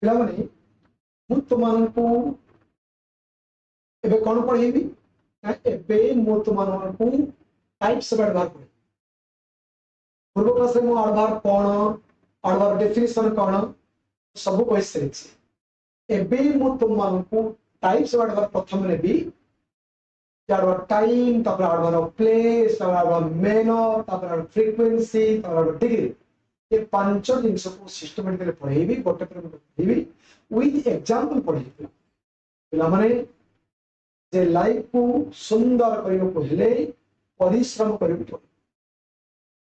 ପିଲାମାନେ ମୁଁ ତୁମମାନଙ୍କୁ ଏବେ କଣ ପଢେଇବି ନା ଏବେ ମୁଁ ତୁମମାନଙ୍କୁ टाइप्स ऑफ एडवर्ब पढ़ेइबी। पूर्व क्लास में मु एडवर्ब कौन एडवर्ब डेफिनेशन कौन सब कहि सारी एबे मु तुमମାନଙ୍କୁ टाइप्स ऑफ एडवर्ब प्रथम नेबी एडवर्ब टाइम तापर एडवर्ब प्लेस तापर एडवर्ब मैनर तापर एडवर्ब फ्रीक्वेंसी तापर एडवर्ब डिग्री ये पांच जिनस को सिस्टमैटिकली पढ़ेइबी गोटे पर गोटे पढ़ेइबी विथ एग्जांपल पढ़ेइबी। पिला माने जे लाइफ को सुंदर करने को हेले परिश्रम करने को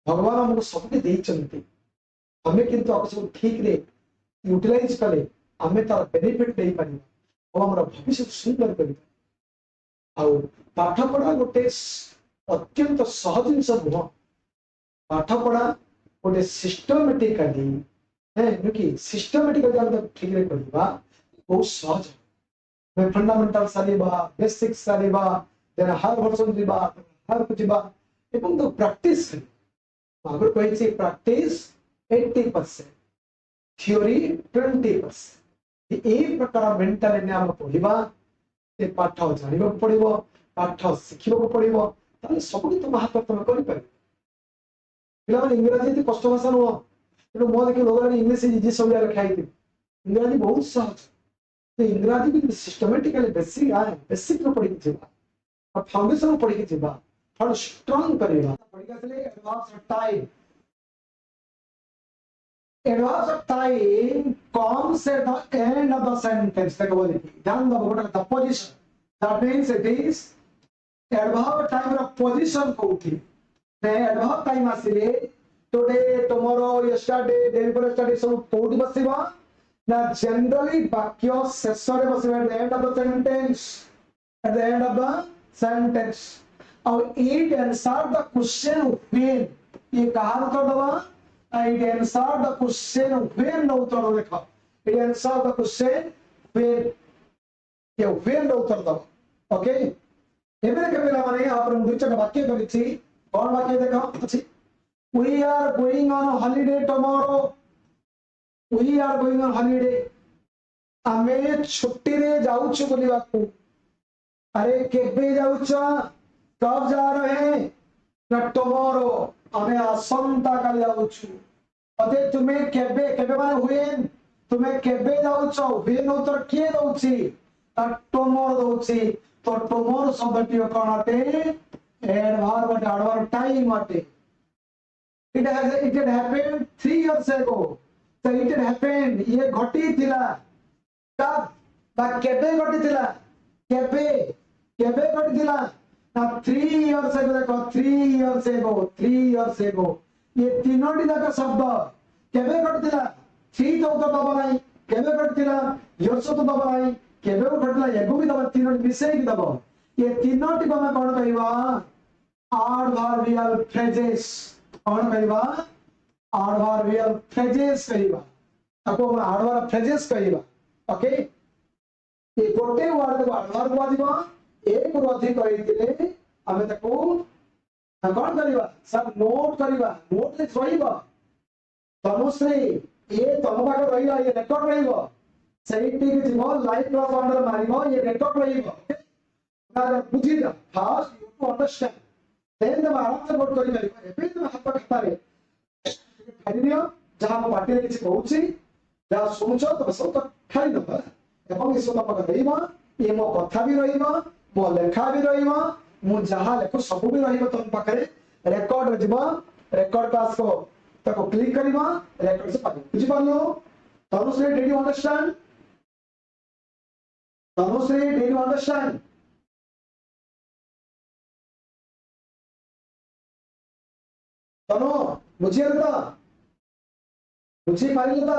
भगवान हमको सब देइचंती हमें किंतु सब ठीक रे यूटिलाइज कले हमें तार बेनिफिट दे पानी और हमर भविष्य सुंदर करी आउ पाठ पढ़ा गोटे अत्यंत सहज जिनस नुह पाठ पढ़ा गोटे सिस्टमेटिकली है कि सिस्टमेटिकली हम ठीक रे करबा बहुत सहज मैं फंडामेंटल सारिबा बेसिक सारिबा देन हायर वर्जन दिबा हायर को दिबा एवं तो प्रैक्टिस आगर कहि प्रैक्टिस 80% थ्योरी 20% ए प्रकार मेंटालिटी हम पढ़िबा ए पाठ जानिबा पड़िबो पाठ शिखिबा पड़िबो ताले सब तुम हाथ तुम करि पारे। पिला माने इंग्रजी कष्ट भाषा नुह तेणु मो देखिए लोग इंग्लिश इजी सब लिखा इंग्रजी बहुत सहज तो इंग्रजी भी सिस्टमेटिकली बेसिक बेसिक रो पढ़ी जिबा और फाउंडेशन रो पढ़ी जिबा थोड़ा स्ट्रांग करिबा पढ़ी गसले advance of time comes at the end of the sentence देखो बोली ध्यान दो गोटा the position that means it is adverb time रो पोजीशन कोठी ने एडवर्ब टाइम आसीले today tomorrow yesterday day before yesterday सब कोठी बसिबा ना जनरली वाक्य शेष रे बसिबा at the end of the sentence at the end of the sentence और it answer the question when ये कहां तो दवा it answer the question when no उत्तर देखा it answer the question when ये when no उत्तर दो ओके एबे के बेला माने आपण दुई चार वाक्य करिछि कोन वाक्य देखो अछि we are going on holiday tomorrow we are going on holiday आमे छुट्टी रे जाउछु बोलिबा को अरे केबे जाउछो कब जा रहे हैं ना टुमारो आमे आसंता काल जाउछु अते तुम्हें केबे केबे माने हुए तुम्हें केबे जाउछो वेन उत्तर के दउछि ता टुमारो दउछि तो टुमारो शब्दटी कोन आटे एडवर्ब टाइम आटे it had happened 3 years ago so it had happened ये घटी थिला कब बा केबे घटी थिला केबे केबे घटी थिला ना 3 years ago देखो 3 years ago ये तीनोटी जाक शब्द केबे घटिला 3 तो दबा नाही केबे घटिला इयर्स तो दबा नाही केबे घटिला एगो भी दबा तीनोटी मिसे की दबा ये तीनोटी को मैं कोन कहबा एडवर्बियल फ्रेजेस कोन कहबा एडवर्बियल फ्रेजेस कहबा ताको एडवर्ब फ्रेजेस कहबा ओके ये गोटे वर्ड को एडवर्ब वाजिबा एक रु अधिक कहितिले हमें ताको कौन करिबा सब नोट करिबा नोट ले रहिबा तनुश्री ये तम पाक रहिबा ये रेकॉर्ड रहिबो सेहिटी के जीवो लाइव क्लास अंडर मारिबो ये रेकॉर्ड रहिबो ना बुझी जा first you to understand then the आराम से नोट करि परिबा एबे तुम हाथ खातारे खादियो जहां हम पार्टी रे किछि कहउछि जा सुनछो तो सब तो खाइ दबा एवं इस सब पाक रहिबा ये मो कथा भी रहिबा मो लेखा भी रहिबा मु जहां लेखो सब भी रहिबो तुम पाखरे रेकॉर्ड रे जिबो रेकॉर्ड क्लास को ताको क्लिक करिबा रेकॉर्ड से पाबो बुझि पालो Tanushree did you understand Tanushree did you understand Tanu बुझिए ता बुझि पारिले ता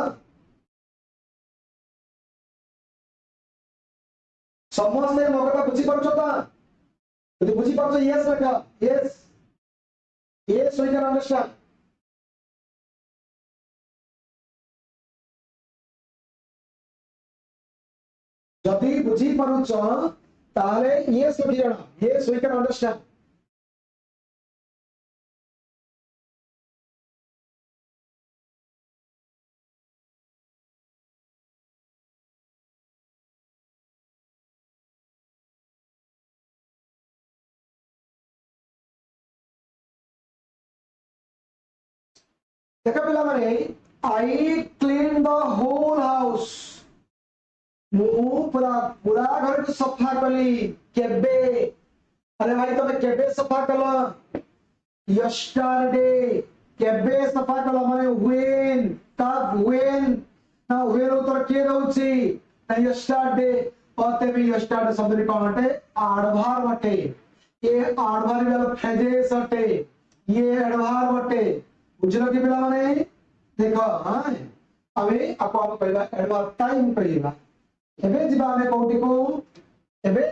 समस्त मो कथा बुझि परछो ता यदि बुझी पाछो यस लिखा yes yes we can understand जदि बुझी पारुछ ताले यस लिखियना यस वी कैन अंडरस्टैंड देखो पिला माने I clean the whole house मु पूरा पूरा घर को सफा कली केबे अरे भाई तबे केबे सफा कल यस्टरडे केबे सफा कल माने व्हेन तब व्हेन ना व्हेन उत्तर के रहउची ना यस्टरडे पते भी यस्टरडे शब्द रे कोन हटे आडभार बटे ये आडभार वाला फ्रेजेस हटे ये एडभार बटे बुझलो कि पिला माने देखो हां अबे आपको कहबा एडभार टाइम कहबा एबे जिबा में कोठी को एबे